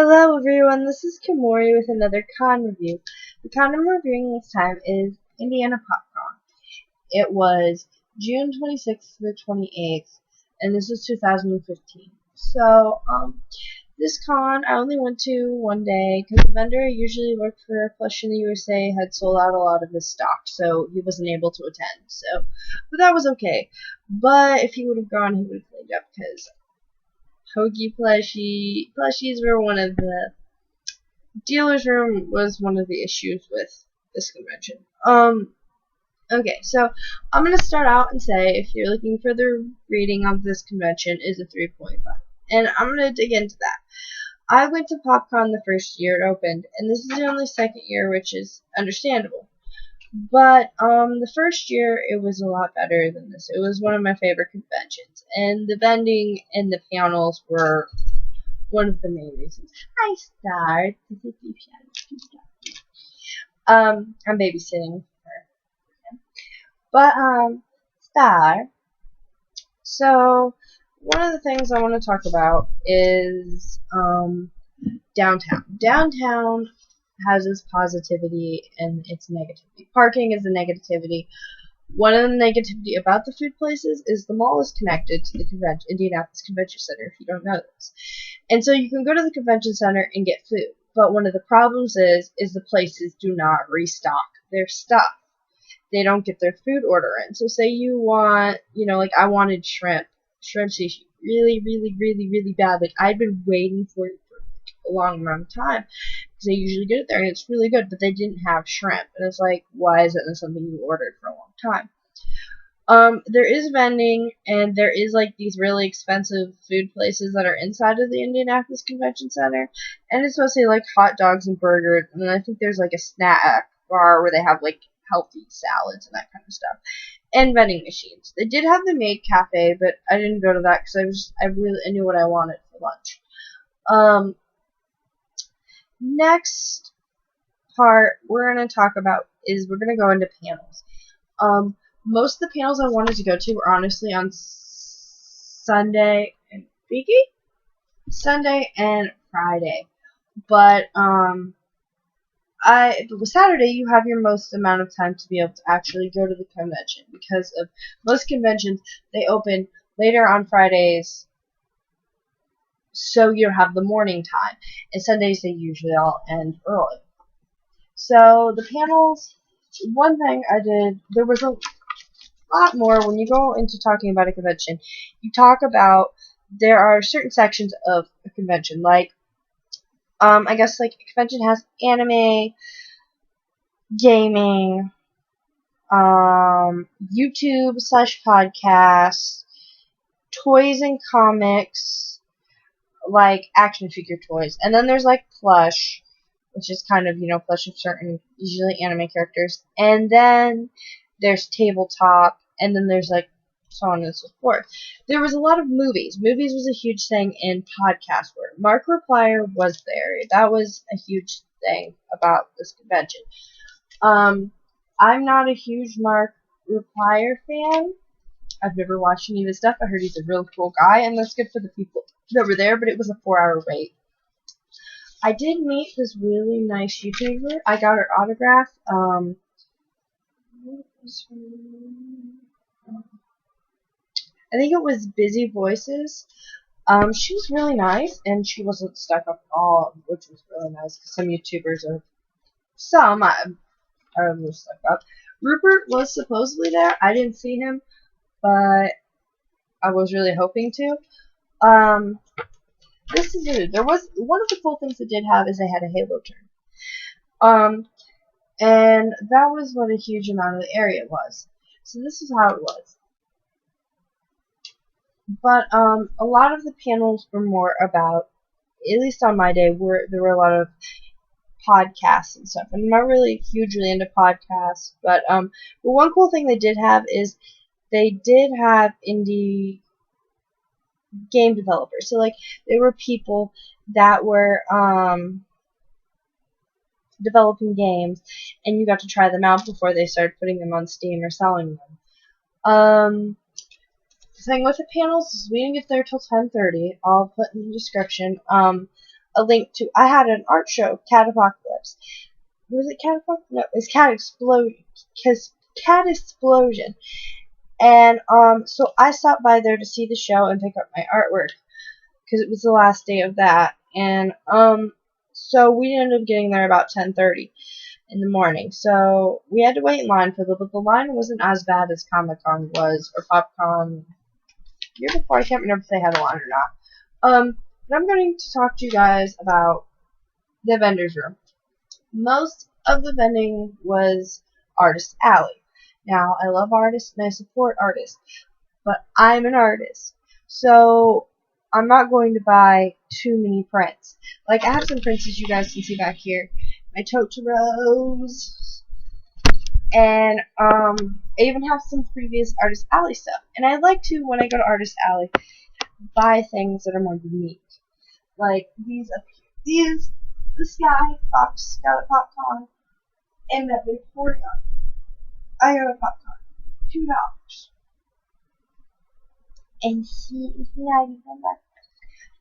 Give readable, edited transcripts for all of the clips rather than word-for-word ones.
Hello everyone, this is Kimori with another con review. The con I'm reviewing this time is Indiana PopCon. It was June 26th to the 28th, and this is 2015. This con I only went to one day because the vendor I usually worked for, Plush in the USA, had sold out a lot of his stock, so he wasn't able to attend. But that was okay. But if he would have gone, he would have cleaned up because Hoagie plushies were one of the dealer's room was one of the issues with this convention. Okay, so I'm gonna start out and say if you're looking for the rating of this convention is a 3.5, and I'm gonna dig into that. I went to PopCon the first year it opened, and this is the only second year, which is understandable. But the first year it was a lot better than this. It was one of my favorite conventions, and the vending and the panels were one of the main reasons. Hi, Star. I'm babysitting her. But, Star. So, one of the things I want to talk about is, downtown. Downtown has its positivity and its negativity. Parking is a negativity. One of the negativity about the food places is the mall is connected to the Indianapolis Convention Center, if you don't know this. And so you can go to the convention center and get food. But one of the problems is the places do not restock their stuff. They don't get their food order in. So say you want, like I wanted shrimp sushi really, really, really, really bad. Like I'd been waiting for it for a long amount of time because they usually get it there and it's really good, but they didn't have shrimp. And it's like, why isn't this something you ordered for a long time? There is vending, and there is like these really expensive food places that are inside of the Indianapolis Convention Center, and it's mostly like hot dogs and burgers, and then I think there's like a snack bar where they have like healthy salads and that kind of stuff, and vending machines. They did have the maid cafe, but I didn't go to that because I knew what I wanted for lunch. Next part we're gonna talk about is we're gonna go into panels. Most of the panels I wanted to go to were honestly on Sunday and Friday. But with Saturday you have your most amount of time to be able to actually go to the convention because of most conventions they open later on Fridays, so you have the morning time, and Sundays they usually all end early. So the panels, one thing I did, there was a lot more when you go into talking about a convention. You talk about there are certain sections of a convention, like I guess like a convention has anime, gaming, YouTube/podcasts, toys and comics, like action figure toys, and then there's like plush, which is kind of plush of certain usually anime characters, and then there's tabletop, and then there's like so on and so forth. There was a lot of movies. Movies was a huge thing in podcast where Markiplier was there. That was a huge thing about this convention. I'm not a huge Markiplier fan. I've never watched any of his stuff. I heard he's a real cool guy, and that's good for the people that were there, but it was a 4-hour wait. I did meet this really nice YouTuber. I got her autograph. I think it was Busy Voices. She was really nice, and she wasn't stuck up at all, which was really nice. Some YouTubers are, are a little stuck up. Rupert was supposedly there. I didn't see him, but I was really hoping to. This is it. There was one of the cool things it did have is they had a Halo turn. And that was what a huge amount of the area was. So this is how it was. But a lot of the panels were more about, at least on my day, there were a lot of podcasts and stuff. And I'm not really hugely into podcasts, but one cool thing they did have is they did have indie game developers. So like there were people that were developing games, and you got to try them out before they started putting them on Steam or selling them. The thing with the panels is we didn't get there till 10:30. I'll put in the description. a link to. I had an art show, Cat Apocalypse. Was it Cat Apocalypse? No, it's Cat Explosion. Cat Explosion. And so I stopped by there to see the show and pick up my artwork because it was the last day of that. And so we ended up getting there about 10:30 in the morning. So we had to wait in line for but the line wasn't as bad as Comic-Con was, or PopCon year before. I can't remember if they had a line or not. But I'm going to talk to you guys about the vendor's room. Most of the vending was Artist Alley. Now, I love artists and I support artists, but I'm an artist, so I'm not going to buy too many prints. Like, I have some prints, as you guys can see back here. My Totoros, and I even have some previous Artist Alley stuff. And I like to, when I go to Artist Alley, buy things that are more unique. Like these up here. These, the Sky Fox got a PopCon, and that Victoria. I got a PopCon. $2. And she is not even back.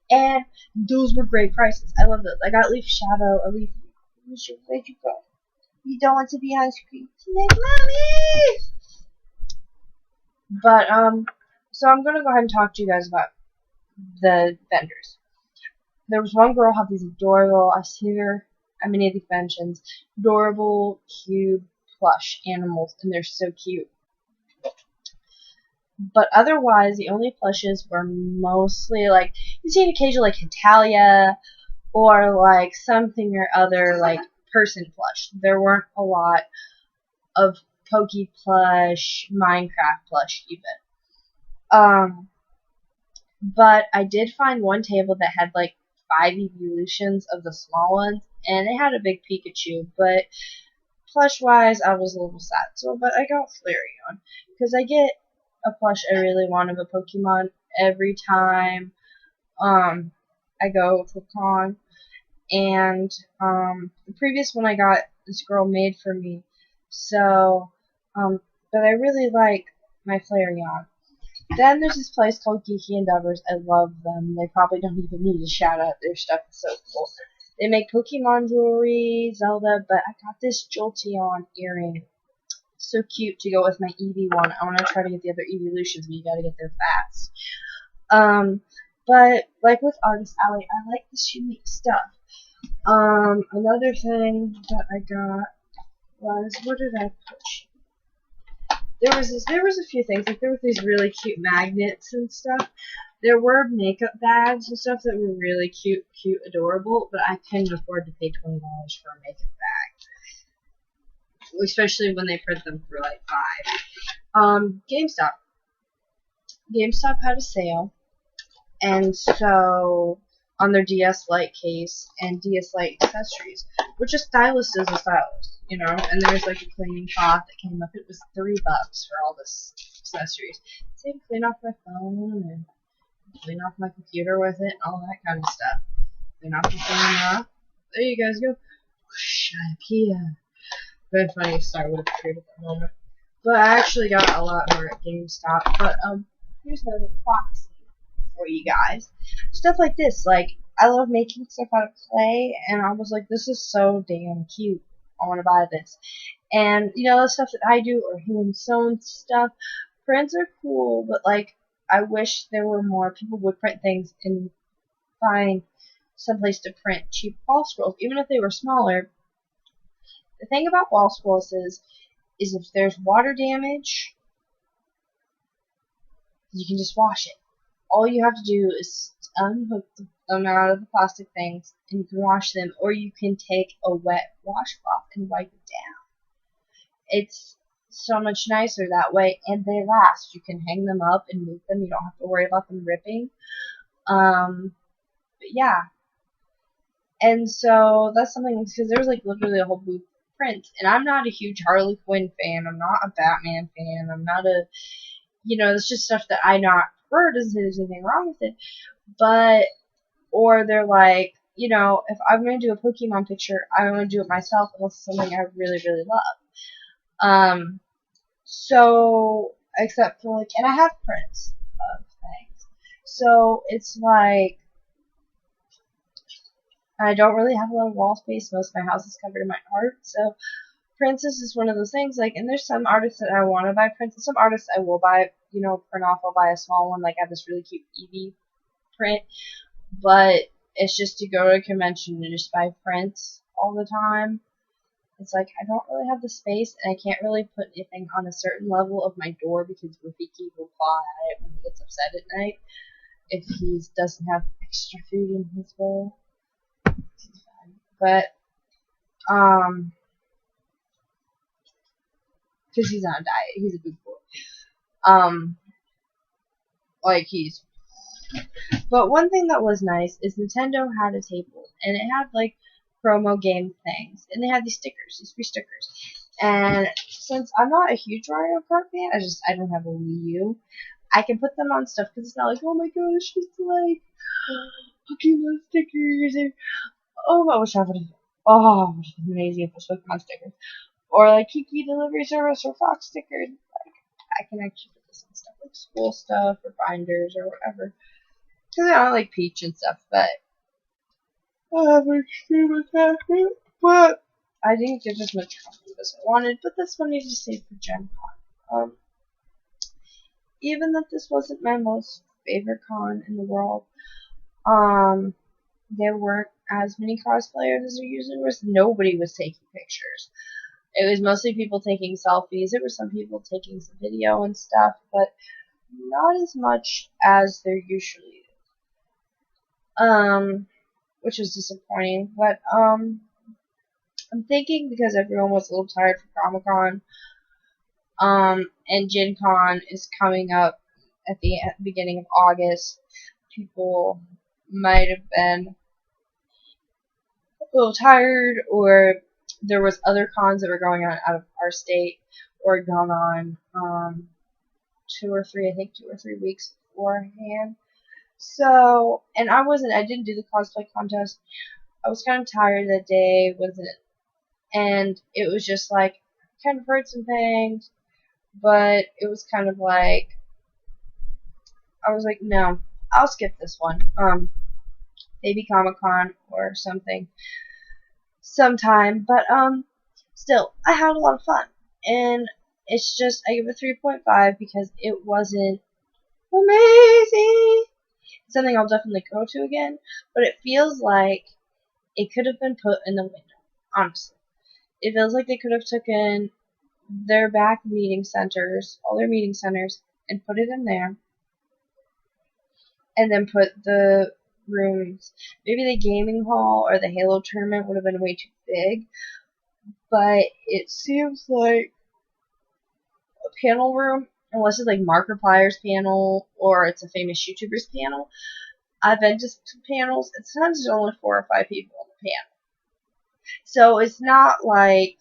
And those were great prices. I love those. I got Leaf Shadow, a Leaf. Where'd you go? You don't want to be on screen. She's like, Mommy! But, so I'm gonna go ahead and talk to you guys about the vendors. There was one girl who had these adorable, I see her at many of the conventions, adorable, cute, plush animals, and they're so cute. But otherwise, the only plushes were mostly, like, you see an occasional, like, Hetalia, or, like, something or other, like, person plush. There weren't a lot of Poke plush, Minecraft plush, even. But I did find one table that had, like, 5 evolutions of the small ones, and it had a big Pikachu, but plush-wise, I was a little sad. So, but I got Flareon, because I get a plush I really want of a Pokemon every time I go to a con. And the previous one I got, this girl made for me. So, but I really like my Flareon. Then there's this place called Geeky Endeavors. I love them. They probably don't even need a shout out. Their stuff is so cool. They make Pokemon jewelry, Zelda, but I got this Jolteon earring. So cute to go with my Eevee one. I want to try to get the other evolutions, but you gotta get there fast. But like with Artist Alley, I like this unique stuff. Another thing that I got was, what did I push? There was a few things. Like there were these really cute magnets and stuff. There were makeup bags and stuff that were really cute, adorable, but I couldn't afford to pay $20 for a makeup bag, especially when they print them for like $5. GameStop had a sale, and so on their DS Lite case and DS Lite accessories, which a stylist is a stylist, you know. And there's like a cleaning cloth that came up. It was $3 for all this accessories. So you clean off my phone and clean off my computer with it and all that kind of stuff. Clean off the thing off. There you guys go. Whoosh, I'm here. Very funny if Star would have appeared at that moment. But I actually got a lot more at GameStop. But here's my little box for you guys. Stuff like this. Like, I love making stuff out of clay, and I was like, this is so damn cute. I want to buy this. And, you know, the stuff that I do, or hand-sewn stuff, prints are cool, but, like, I wish there were more people would print things and find someplace to print cheap wall scrolls, even if they were smaller. The thing about wall scrolls is if there's water damage, you can just wash it. All you have to do is unhook them out of the plastic things, and you can wash them, or you can take a wet washcloth and wipe it down. It's so much nicer that way, and they last. You can hang them up and move them. You don't have to worry about them ripping. But yeah. And so that's something, because there's like literally a whole booth of prints, and I'm not a huge Harley Quinn fan. I'm not a Batman fan. I'm not a, you know, it's just stuff that I not prefer. Doesn't say there's anything wrong with it. But, or they're like, you know, if I'm going to do a Pokemon picture, I'm going to do it myself, unless it's something I really, really love. So, except for like, and I have prints of things. So, it's like, I don't really have a lot of wall space. Most of my house is covered in my art, so Princess is one of those things. Like, and there's some artists that I want to buy prints, and some artists I will buy, print off. I'll buy a small one. Like, I have this really cute Eevee print, but it's just to go to a convention and just buy prints all the time. It's like I don't really have the space, and I can't really put anything on a certain level of my door because Rafiki will claw at it when he gets upset at night if he doesn't have extra food in his bowl. But because he's on a diet, he's a big boy. Like he's. But one thing that was nice is Nintendo had a table, and it had like promo game things, and they had these stickers, these free stickers. And since I'm not a huge Mario Kart fan, I don't have a Wii U. I can put them on stuff because it's not like, oh my gosh, it's like Pokemon stickers, and oh, I wish I would have. Oh, it would have been amazing if it was Pokemon stickers, or like Kiki Delivery Service or Fox stickers. Like, I can actually put this on stuff like school stuff or binders or whatever. Because I like Peach and stuff, but I have an extreme attachment. But I didn't give as much confidence as I wanted. But this one needed to save for Gen Con. Even that this wasn't my most favorite con in the world, there weren't as many cosplayers as there usually was. Nobody was taking pictures. It was mostly people taking selfies. There were some people taking some video and stuff, but not as much as there usually is. Which is disappointing. But I'm thinking because everyone was a little tired for Comic-Con, and Gen Con is coming up at the beginning of August, people might have been a little tired, or there was other cons that were going on out of our state or gone on 2 or 3 weeks beforehand. So, and I didn't do the cosplay contest. I was kind of tired that day, and it was just like, kind of heard some things, but it was kind of like, I was like, no, I'll skip this one. Maybe Comic-Con or something sometime, but still, I had a lot of fun, and it's just, I give it 3.5 because it wasn't amazing. It's something I'll definitely go to again, but it feels like it could have been put in the window, honestly. It feels like they could have taken their back meeting centers, all their meeting centers, and put it in there, and then put the rooms. Maybe the gaming hall or the Halo tournament would have been way too big, but it seems like a panel room, unless it's like Markiplier's panel or it's a famous YouTuber's panel. I've been to panels, and sometimes there's only 4 or 5 people on the panel. So it's not like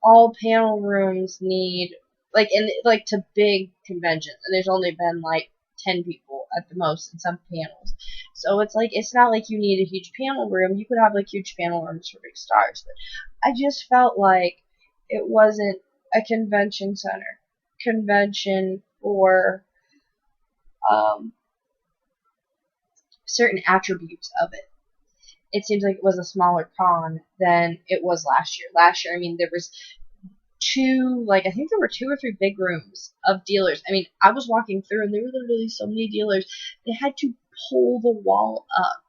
all panel rooms need, like to big conventions, and there's only been like 10 people at the most in some panels. So it's like, it's not like you need a huge panel room. You could have like huge panel rooms for big stars, but I just felt like it wasn't a convention center convention for certain attributes of it. It seems like it was a smaller con than it was last year. Last year, I mean, there was I think there were 2 or 3 big rooms of dealers. I mean, I was walking through and there were literally so many dealers, they had to pull the wall up.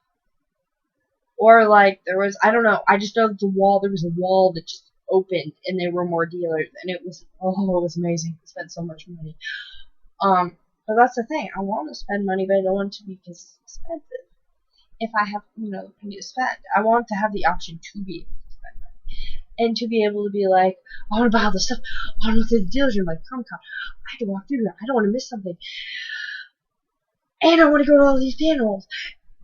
Or like there was, I don't know, I just know that there was a wall that just opened and there were more dealers, and it was amazing. I spent so much money. But that's the thing, I want to spend money, but I don't want it to be because it's expensive. If I have, money to spend, I want to have the option to be able to spend money. And to be able to be like, I want to buy all this stuff. I want to go to the dealer's room, like Comic-Con. I have to walk through here. I don't want to miss something. And I want to go to all these panels.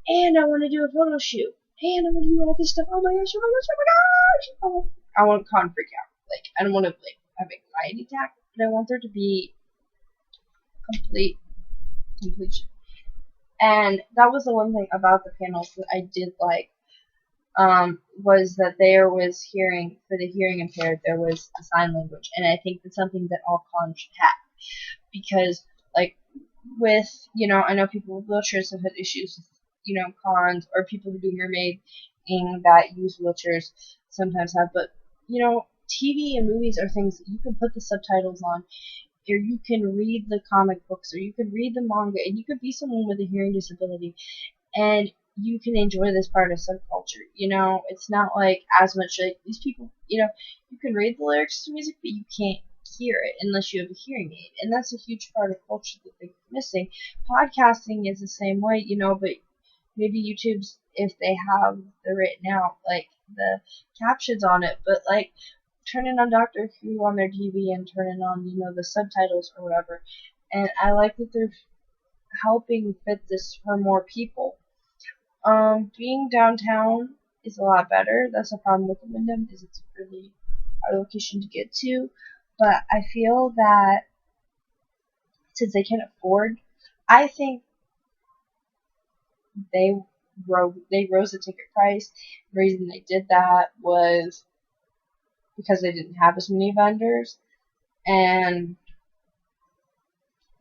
And I want to do a photo shoot. And I want to do all this stuff. Oh my gosh, oh my gosh, oh my gosh. I want con freak out. Like, I don't want to have anxiety attack, but I want there to be completion. And that was the one thing about the panels that I did like. Was that there was for the hearing impaired, there was a sign language, and I think that's something that all cons should have, because like with, I know people with wheelchairs have had issues with, cons, or people who do mermaiding that use wheelchairs sometimes have. But TV and movies are things that you can put the subtitles on, or you can read the comic books, or you can read the manga, and you could be someone with a hearing disability, and you can enjoy this part of subculture. It's not like as much like these people. You can read the lyrics to music, but you can't hear it unless you have a hearing aid, and that's a huge part of culture that they're missing. Podcasting is the same way, but maybe YouTube's, if they have the written out like the captions on it, but like turning on Doctor Who on their TV and turning on the subtitles or whatever. And I like that they're helping fit this for more people. Being downtown is a lot better. That's the problem with the Wyndham, is it's a really hard location to get to. But I feel that since they can afford, I think they rose the ticket price. The reason they did that was because they didn't have as many vendors, and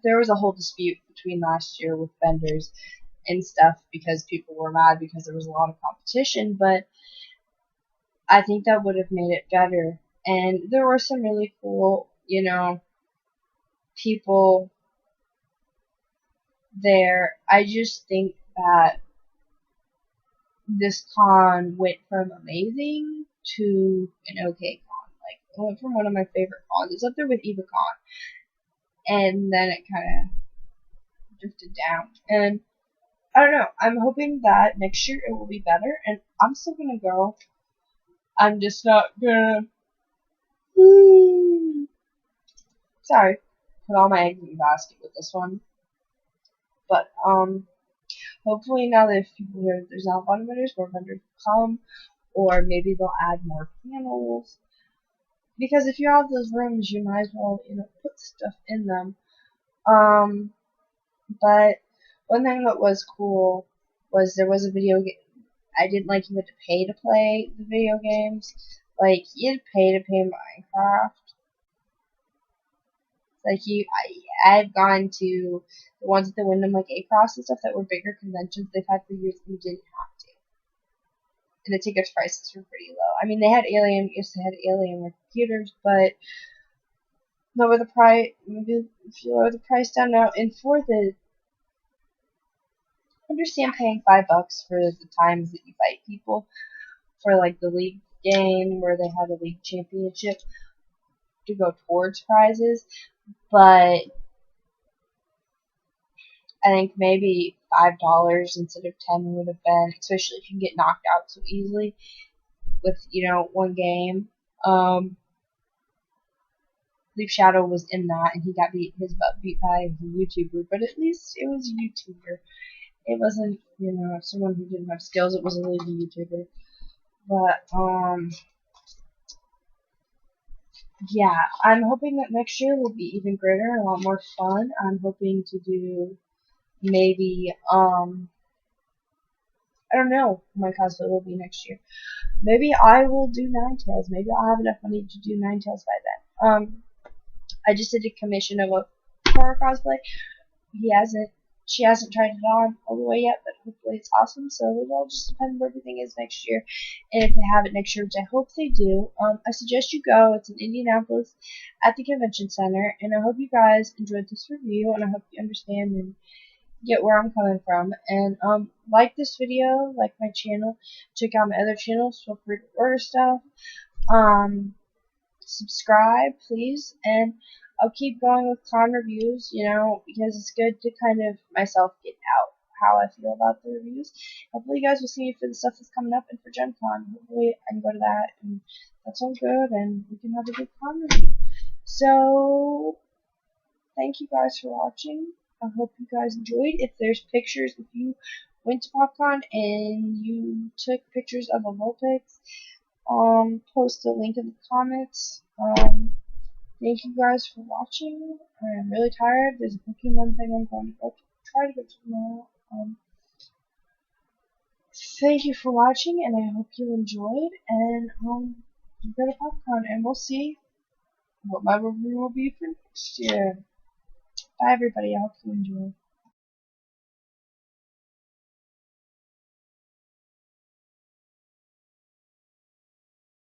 there was a whole dispute between last year with vendors and stuff because people were mad because there was a lot of competition. But I think that would have made it better, and there were some really cool people there. I just think that this con went from amazing to an okay con. Like, it went from one of my favorite cons. It's up there with EvaCon, and then it kind of drifted down. And I don't know. I'm hoping that next year it will be better, and I'm still gonna go. I'm just not gonna. Sorry, put all my eggs in the basket with this one. But hopefully now that if people hear that there's not a lot of vendors, more vendors will come, or maybe they'll add more panels. Because if you have those rooms, you might as well put stuff in them. But one thing that was cool was there was a video game. I didn't like you had to pay to play the video games. Like, you had to pay Minecraft. Like, I've gone to the ones at the Wyndham, like Across and stuff, that were bigger conventions they've had for years, and you didn't have to. And the ticket prices were pretty low. I mean, they had Alienware computers, but lower the price. Maybe if you lower the price down now, and for the, understand paying $5 for the times that you fight people for like the league game where they had a league championship to go towards prizes, but I think maybe $5 instead of 10 would have been, especially if you can get knocked out so easily with one game. Leaf Shadow was in that, and he got his butt beat by a YouTuber, but at least it was a YouTuber. It wasn't someone who didn't have skills. It was a lazy YouTuber. But yeah, I'm hoping that next year will be even greater and a lot more fun. I'm hoping to do maybe I don't know what my cosplay will be next year. Maybe I will do Ninetales. Maybe I'll have enough money to do Ninetales by then. I just did a commission of a horror cosplay. She hasn't tried it on all the way yet, but hopefully it's awesome. So it all just depends on where everything is next year, and if they have it next year, which I hope they do. I suggest you go. It's in Indianapolis at the convention center, and I hope you guys enjoyed this review, and I hope you understand and get where I'm coming from. And like this video, like my channel, check out my other channels, feel free to order stuff. Subscribe please, and I'll keep going with con reviews, because it's good to kind of myself get out how I feel about the reviews. Hopefully you guys will see me for the stuff that's coming up and for Gen Con. Hopefully I can go to that, and that sounds good, and we can have a good con review. So thank you guys for watching. I hope you guys enjoyed. If there's pictures, if you went to PopCon and you took pictures of a Vulpix, post a link in the comments. Thank you guys for watching. I'm really tired. There's a Pokemon thing I'm going to try to go to tomorrow. Thank you for watching, and I hope you enjoyed. And go to PopCon, and we'll see what my review will be for next year. Bye, everybody. I hope you enjoy.